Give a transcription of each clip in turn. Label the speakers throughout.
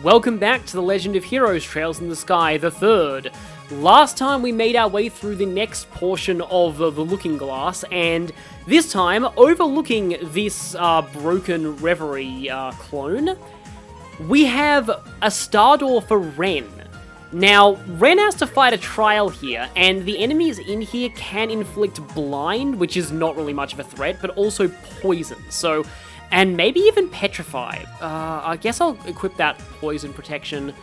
Speaker 1: Welcome back to the Legend of Heroes Trails in the Sky, the third. Last time we made our way through the next portion of the Looking Glass, and this time, overlooking this broken Reverie clone, we have a star door for Ren. Now, Ren has to fight a trial here, and the enemies in here can inflict blind, which is not really much of a threat, but also poison, so... And maybe even petrify. I guess I'll equip that poison protection.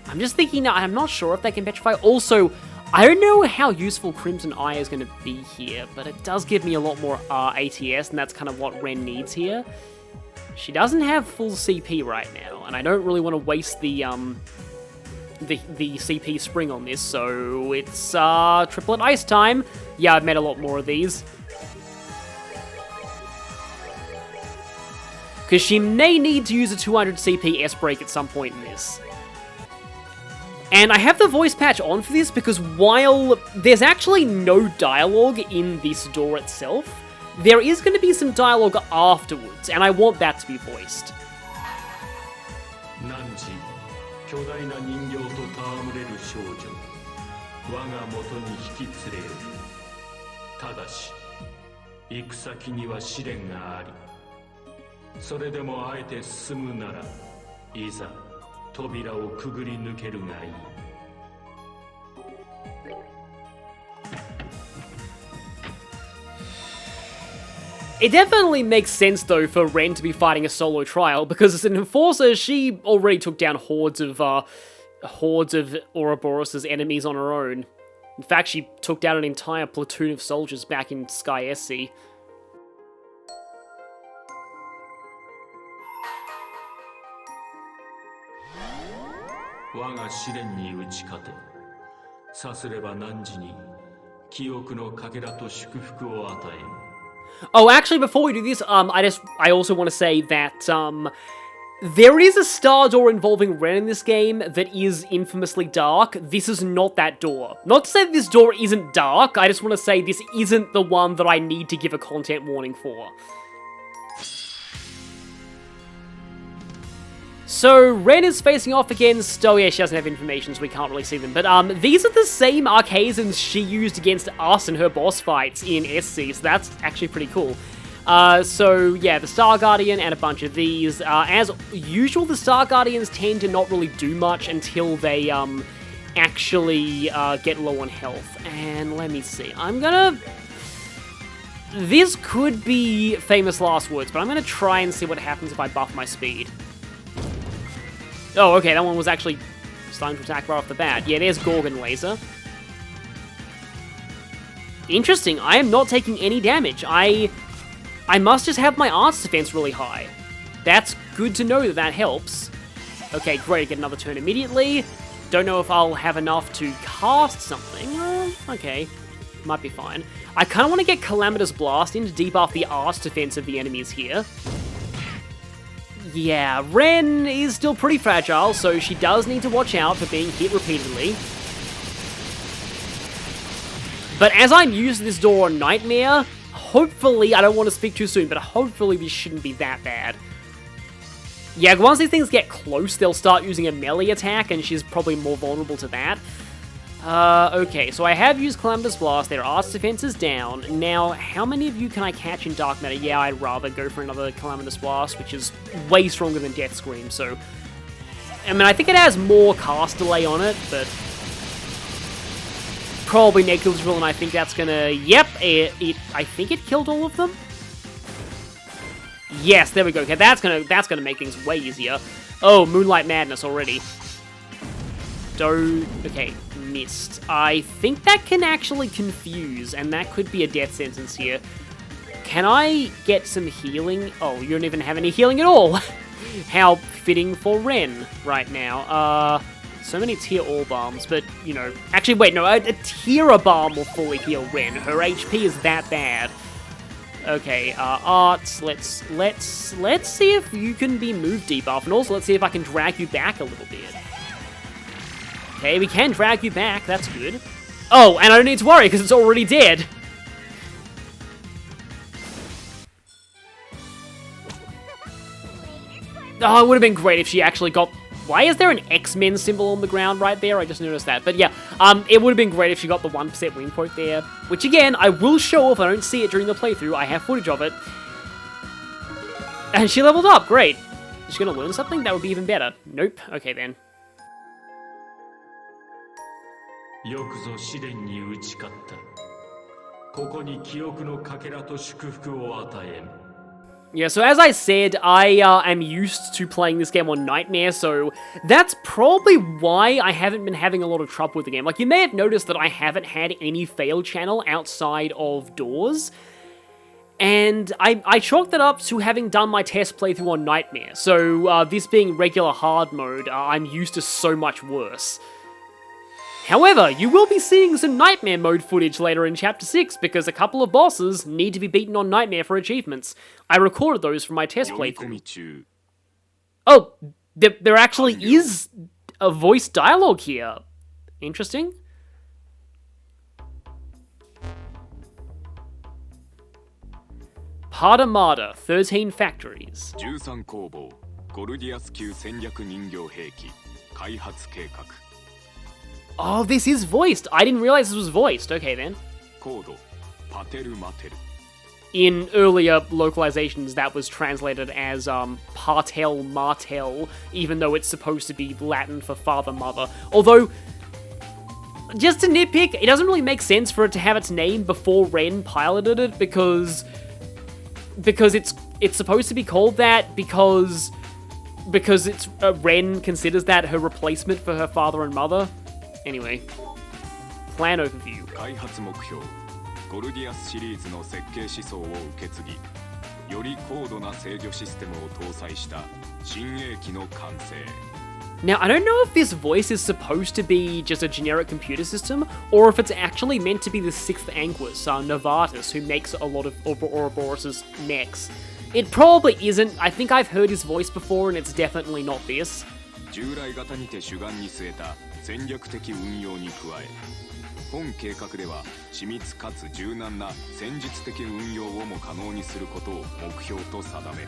Speaker 1: I'm just thinking that I'm not sure if they can petrify. Also, I don't know how useful Crimson Eye is going to be here, but it does give me a lot more ATS, and that's kind of what Ren needs here. She doesn't have full CP right now, and I don't really want to waste the CP spring on this, so it's triplet ice time. Yeah, I've made a lot more of these. Because she may need to use a 200 CP S-Break at some point in this. And I have the voice patch on for this because while there's actually no dialogue in this door itself, there is going to be some dialogue afterwards, and I want that to be voiced. It definitely makes sense, though, for Ren to be fighting a solo trial, because as an enforcer, she already took down hordes of Ouroboros' enemies on her own. In fact, she took down an entire platoon of soldiers back in Sky SC. Oh, actually, before we do this, I also want to say that, there is a star door involving Ren in this game that is infamously dark. This is not that door. Not to say that this door isn't dark, I just want to say this isn't the one that I need to give a content warning for. So, Ren is facing off against... Oh yeah, she doesn't have information, so we can't really see them. But, these are the same Archazons she used against us in her boss fights in SC, so that's actually pretty cool. So, yeah, the Star Guardian and a bunch of these. As usual, the Star Guardians tend to not really do much until they, actually, get low on health. And let me see. I'm gonna... This could be famous last words, but I'm gonna try and see what happens if I buff my speed. Oh, okay, that one was actually starting to attack right off the bat. Yeah, there's Gorgon Laser. Interesting, I am not taking any damage. I must just have my arts defense really high. That's good to know that that helps. Okay, great, get another turn immediately. Don't know if I'll have enough to cast something. Okay, might be fine. I kind of want to get Calamitous Blast in to debuff the arts defense of the enemies here. Yeah, Ren is still pretty fragile, so she does need to watch out for being hit repeatedly. But as I'm using this door on Nightmare, hopefully, I don't want to speak too soon, but hopefully this shouldn't be that bad. Yeah, once these things get close, they'll start using a melee attack, and she's probably more vulnerable to that. Okay, so I have used Calamitous Blast, their arts defense is down. Now, how many of you can I catch in Dark Matter? Yeah, I'd rather go for another Calamitous Blast, which is way stronger than Death Scream, so... I mean, I think it has more cast delay on it, but... Probably negligible, and I think that's gonna... Yep, I think it killed all of them? Yes, there we go. Okay, that's gonna make things way easier. Oh, Moonlight Madness already. Okay, missed. I think that can actually confuse, and that could be a death sentence here. Can I get some healing? Oh, you don't even have any healing at all! How fitting for Ren right now. So many Tear All Balms, but, you know... Actually, wait, no, a Tear Balm will fully heal Ren. Her HP is that bad. Okay, Arts, let's see if you can be move debuff, and also let's see if I can drag you back a little bit. Okay, we can drag you back, that's good. Oh, and I don't need to worry, because it's already dead. Oh, it would have been great if she actually got... Why is there an X-Men symbol on the ground right there? I just noticed that. But yeah, it would have been great if she got the 1% win quote there. Which again, I will show if I don't see it during the playthrough. I have footage of it. And she leveled up. Great. Is she going to learn something? That would be even better. Nope. Okay then. Yeah, so as I said, I am used to playing this game on Nightmare, so that's probably why I haven't been having a lot of trouble with the game. Like, you may have noticed that I haven't had any fail channel outside of Doors, and I chalked that up to having done my test playthrough on Nightmare, so this being regular hard mode, I'm used to so much worse. However, you will be seeing some Nightmare mode footage later in Chapter 6, because a couple of bosses need to be beaten on Nightmare for achievements. I recorded those from my test playthrough. Oh, there actually is a voice dialogue here. Interesting. Padamada, 13 factories.
Speaker 2: 13工房ゴルディアス級戦略人形兵器開発計画
Speaker 1: Oh, this is voiced. I didn't realize this was voiced. Okay, then.
Speaker 2: コードパテルマテル
Speaker 1: In earlier localizations, that was translated as Partel Martel, even though it's supposed to be Latin for father mother. Although, just to nitpick, it doesn't really make sense for it to have its name before Ren piloted it, because it's supposed to be called that because it's Ren considers that her replacement for her father and mother. Anyway, plan overview.
Speaker 2: 開発目標ゴルディアスシリーズの設計思想を受け継ぎより高度な制御システムを搭載した新鋭機の完成
Speaker 1: Now, I don't know if this voice is supposed to be just a generic computer system, or if it's actually meant to be the 6th Anguis, Novartis, who makes a lot of Ouroboros' mechs. It probably isn't. I think I've heard his voice before, and it's definitely not this.
Speaker 2: 従来型にて主眼に据えた戦略的運用に加え本計画では緻密かつ柔軟な戦術的運用をも可能にすることを目標と定め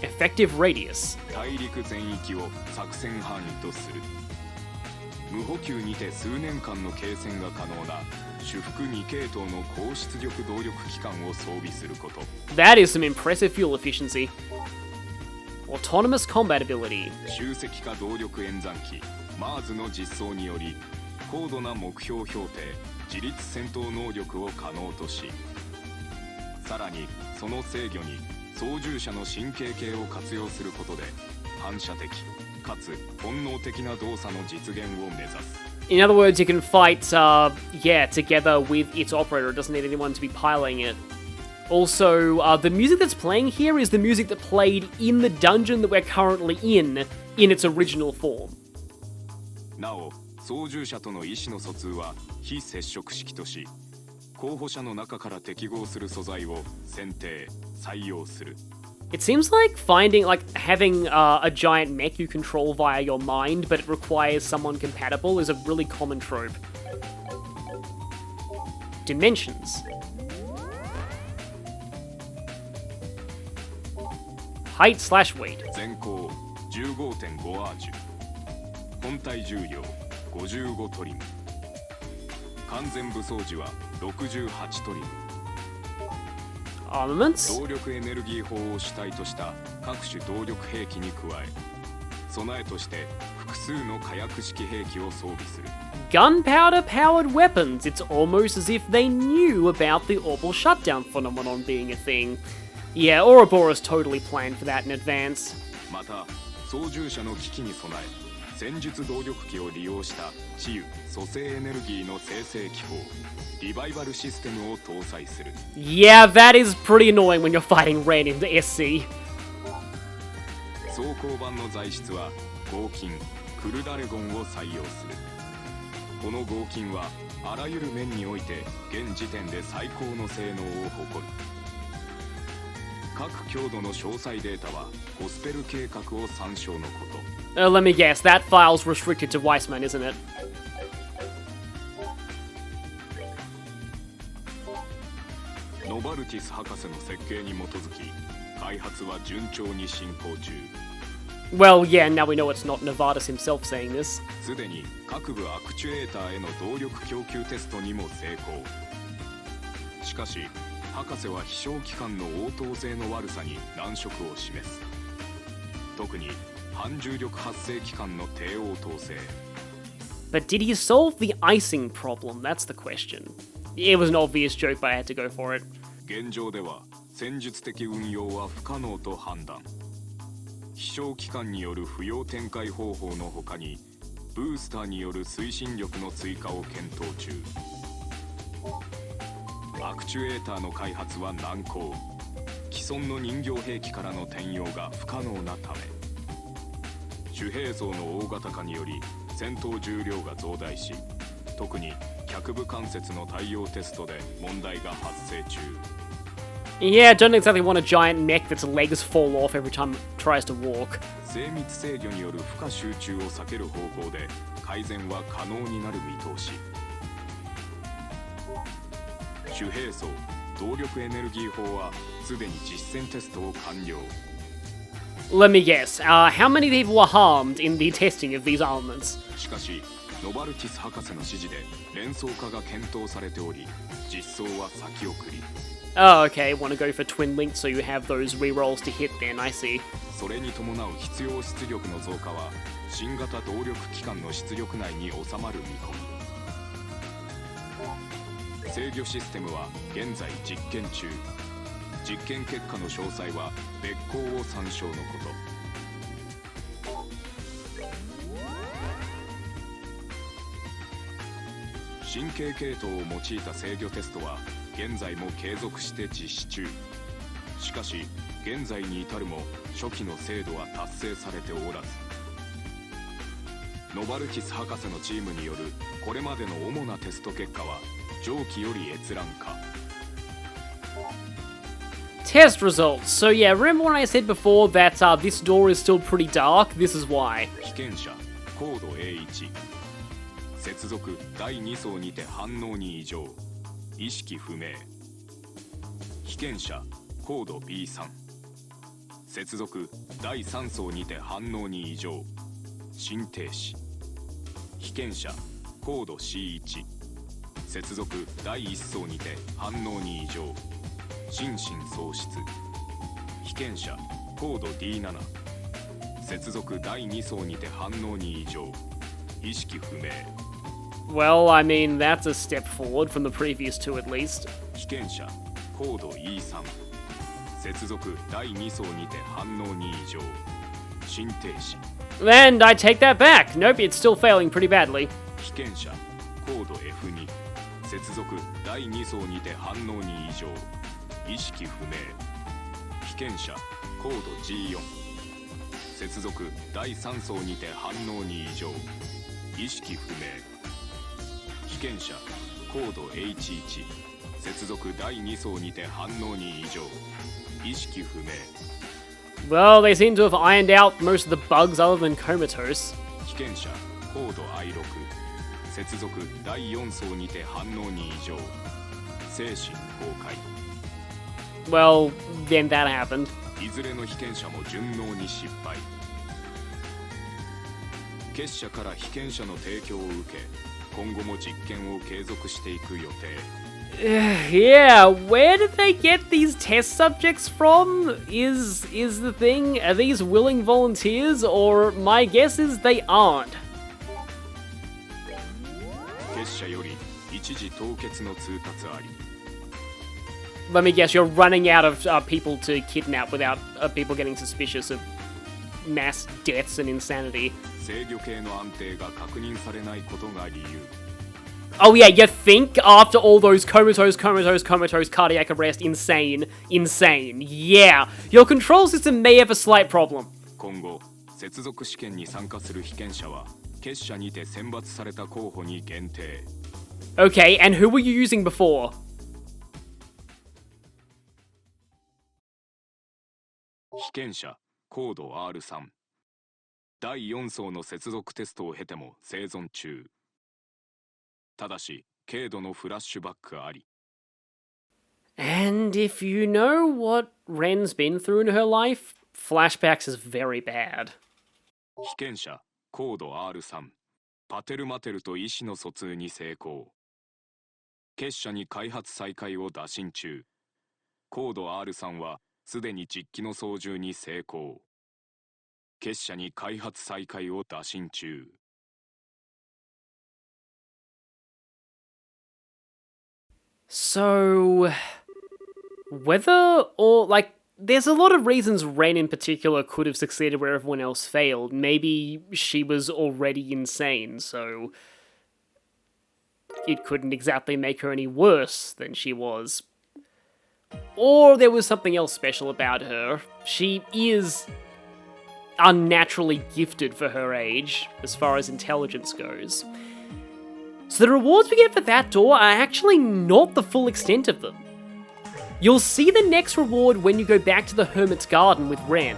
Speaker 1: Effective radius.
Speaker 2: 大陸全域を作戦範囲とする無補給にて数年間の継戦が可能な主副2系統の高出力動力機関を装備すること
Speaker 1: That is some impressive fuel efficiency. Autonomous combat ability.
Speaker 2: 集積化動力演算機マーズの実装により高度な目標標定自立戦闘能力を可能としさらにその制御に操縦者の神経系を活用することで反射的かつ本能的な動作の実現を目指す
Speaker 1: In other words, you can fight, together with its operator. It doesn't need anyone to be piloting it. Also, the music that's playing here is the music that played in the dungeon that we're currently in its original form.
Speaker 2: なお、操縦者との意思の疎通は非接触式とし、候補者の中から適合する素材を選定、採用する。
Speaker 1: It seems like having a giant mech you control via your mind, but it requires someone compatible, is a really common trope. Dimensions. Height/weight.
Speaker 2: 全高 15.5 アーチュ本体重量55トリム完全武装時は68トリム
Speaker 1: Armaments.
Speaker 2: 動力エネルギー砲を主体とした各種動力兵器に加え備えとして複数の火薬式兵器を装備する
Speaker 1: Gunpowder-powered weapons. It's almost as if they knew about the Orbital shutdown phenomenon being a thing. Yeah, Ouroboros totally planned for that in advance.
Speaker 2: また操縦者の機器に備え戦術動力機を利用した治癒蘇生エネルギーの生成機構リバイバルシステムを搭載する
Speaker 1: Yeah, that is pretty annoying when you're fighting Ren in the SC.
Speaker 2: 装甲板の材質は合金クルダレゴンを採用するこの合金はあらゆる面において現時点で最高の性能を誇る各強度の詳細データはゴスペル計画を参照のこと
Speaker 1: Let me guess, that file's restricted to Weissman, isn't it?
Speaker 2: ノバルティス博士の設計に基づき開発は順調に進行中。
Speaker 1: Well, yeah, now we know it's not Novartis himself saying this.
Speaker 2: すでに各部アクチュエーターへの動力供給テストにも成功。しかし博士は飛翔機関の応答性の悪さに難色を示す。特に反重力発生機関の低応答性。
Speaker 1: But did he solve the icing problem? That's the question. It was an obvious joke, but I had to go for it.
Speaker 2: 現状では戦術的運用は不可能と判断。飛翔機関による不要展開方法の他にブースターによる推進力の追加を検討中。アクチュエーターの開発は難航。既存の人形兵器からの転用が不可能なため、主兵装の大型化により戦闘重量が増大し、特に脚部関節の対応テストで問題が発生中。
Speaker 1: Yeah, I don't exactly want a giant mech that's legs fall off every time it tries to walk.
Speaker 2: 精密制御による負荷集中を避ける方向で改善は可能になる見通し。主兵装動力エネルギー砲はすでに実戦テストを完了。
Speaker 1: Let me guess, how many people were harmed in the testing of these armaments?
Speaker 2: しかしノバルティス博士の指示で連装化が検討されており、実装は先送り。
Speaker 1: Oh, okay, want to go for twin linked so you have those rerolls to hit then, I see.
Speaker 2: それに伴う必要出力の増加は新型動力機関の出力内に収まる見込み。制御システムは現在実験中。実験結果の詳細は別項を参照のこと。神経系統を用いた制御テストは現在も継続して実施中。しかし現在に至るも初期の精度は達成されておらず、ノバルティス博士のチームによるこれまでの主なテスト結果は上記より閲覧可。
Speaker 1: Test results. So yeah, remember when I said before that this door is still pretty dark? This is why.
Speaker 2: 被験者コード A1 接続第2層にて反応に異常、意識不明。被験者コード B3 接続第3層にて反応に異常、心停止。被験者コード C1 接続第1層にて反応に異常、心神喪失。被験者コード D7 接続第2層にて反応に異常、意識不明。
Speaker 1: Well, I mean, that's a step forward from the previous two at least.
Speaker 2: 被験者コード E3 接続第2層にて反応に異常、心停止。
Speaker 1: And I take that back. Nope, it's still failing pretty badly.
Speaker 2: 被験者コード F2 接続第2層にて反応に異常、意識不明。被験者コード G4 接続第3層にて反応に異常、意識不明。被験者コード H1 接続第2層にて反応に異常、意識不明。
Speaker 1: Well, they seem to have ironed out most of the bugs other than comatose.
Speaker 2: 被験者コード I6 接続第4層にて反応に異常、精神崩壊。
Speaker 1: Well, then that happened.
Speaker 2: いずれの被験者も順応に失敗。結社から被験者の提供を受け、今後も実験を継続していく予定。
Speaker 1: Yeah, where did they get these test subjects from? Is the thing, are these willing volunteers, or my guess is they aren't?
Speaker 2: 結社より一時凍結の通達あり。
Speaker 1: Let me guess, you're running out of people to kidnap without people getting suspicious of mass deaths and insanity.
Speaker 2: 制御系の安定が確認されないことが理由。
Speaker 1: Oh yeah, you think after all those comatose, cardiac arrest, insane. Yeah, your control system may have a slight problem.
Speaker 2: 今後、接続試験に参加する被験者は結社にて選抜された候補に限定。
Speaker 1: Okay, and who were you using before?
Speaker 2: 被験者コード R3 第4層の接続テストを経ても生存中。ただし軽度のフラッシュバックあり。
Speaker 1: And if you know what Ren's been through in her life, flashbacks is very bad.
Speaker 2: 被験者コード R3 パテルマテルと意思の疎通に成功。結社に開発再開を打診中。コード R3 はすでに実機の操縦に成功。結社に開発再開を打診中。
Speaker 1: So, whether or, like, there's a lot of reasons Ren in particular could have succeeded where everyone else failed. Maybe she was already insane, so it couldn't exactly make her any worse than she was. Or there was something else special about her. She is unnaturally gifted for her age, as far as intelligence goes. So the rewards we get for that door are actually not the full extent of them. You'll see the next reward when you go back to the Hermit's Garden with Ren.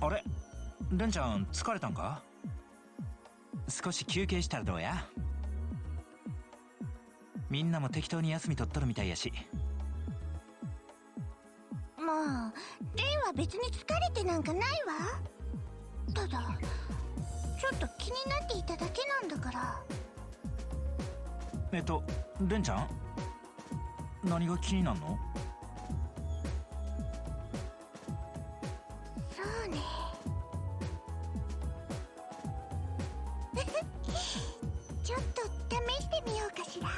Speaker 3: Are? レンちゃん疲れたんか？少し休憩したらどうや？みんなも適当に休み取っとるみたいやし。
Speaker 4: まあ、レンは別に疲れてなんかないわ。ただ、ちょっと気になっていただけなんだから。
Speaker 3: レンちゃん？何が気になんの？
Speaker 4: そうね。ちょっと試してみようかしら。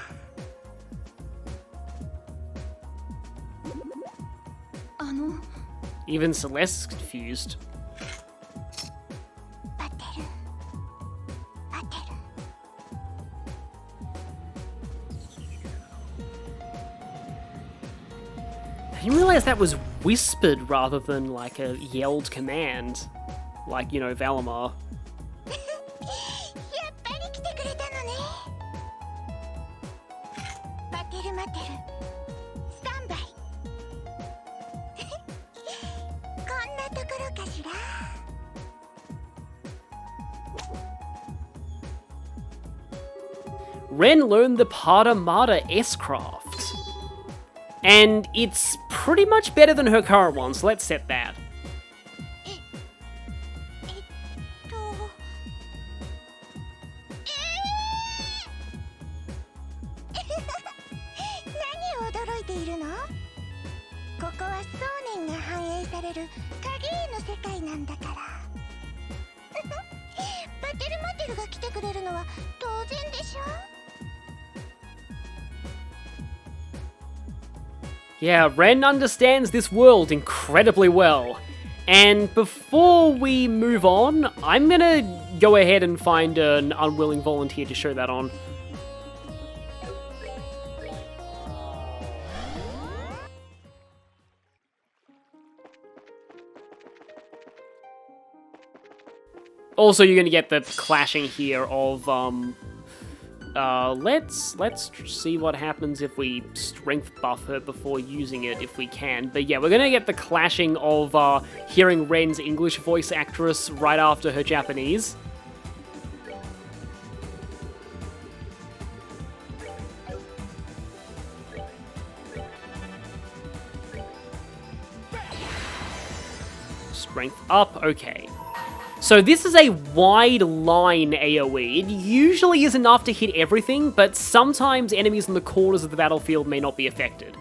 Speaker 1: Even Celeste's confused.
Speaker 4: バテル。バテル。
Speaker 1: I didn't realize that was whispered rather than like a yelled command. Like, you know, Valimar.
Speaker 4: やっぱり来てくれたのね。バテルマテル。スタンバイ。こんなところかしら。
Speaker 1: Ren learned the Pada Mata S-Craft. And it's pretty much better than her current one, so let's set that.
Speaker 4: 何を驚いているの？ここは想念が反映される影絵の世界なんだから。バテルマテルが来てくれるのは当然でしょ。
Speaker 1: Yeah, Ren understands this world incredibly well. And before we move on, I'm gonna go ahead and find an unwilling volunteer to show that on. Also, you're gonna get the clashing here of, let's see what happens if we strength buff her before using it, if we can. But yeah, we're gonna get the clashing of, hearing Ren's English voice actress right after her Japanese. Strength up, okay. So this is a wide line AoE. It usually is enough to hit everything, but sometimes enemies in the corners of the battlefield may not be affected.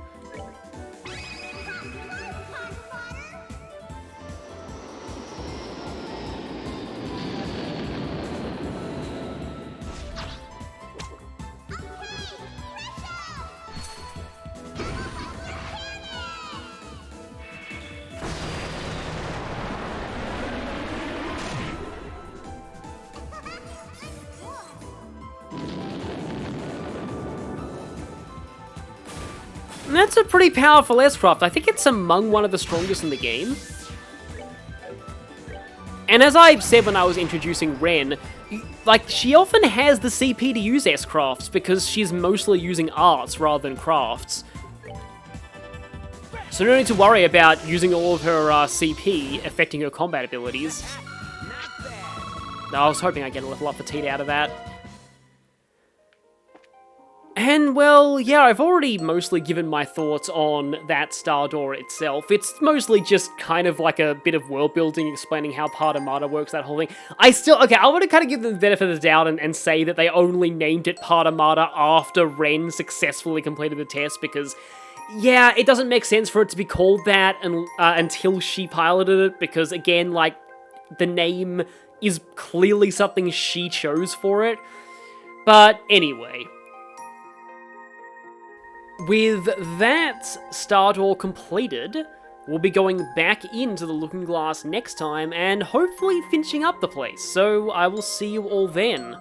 Speaker 1: And that's a pretty powerful S-Craft. I think it's among one of the strongest in the game. And as I said when I was introducing Ren, like, she often has the CP to use S-Crafts because she's mostly using arts rather than crafts. So no need to worry about using all of her CP affecting her combat abilities. I was hoping I'd get a level up for Teed out of that. And, well, yeah, I've already mostly given my thoughts on that Star Door itself. It's mostly just kind of like a bit of world building, explaining how Partamata works, that whole thing. Okay, I want to kind of give them the benefit of the doubt and say that they only named it Partamata after Ren successfully completed the test, because, yeah, it doesn't make sense for it to be called that until she piloted it, because, again, like, the name is clearly something she chose for it. But, anyway. With that Star Door completed, we'll be going back into the Looking Glass next time and hopefully finishing up the place, so I will see you all then.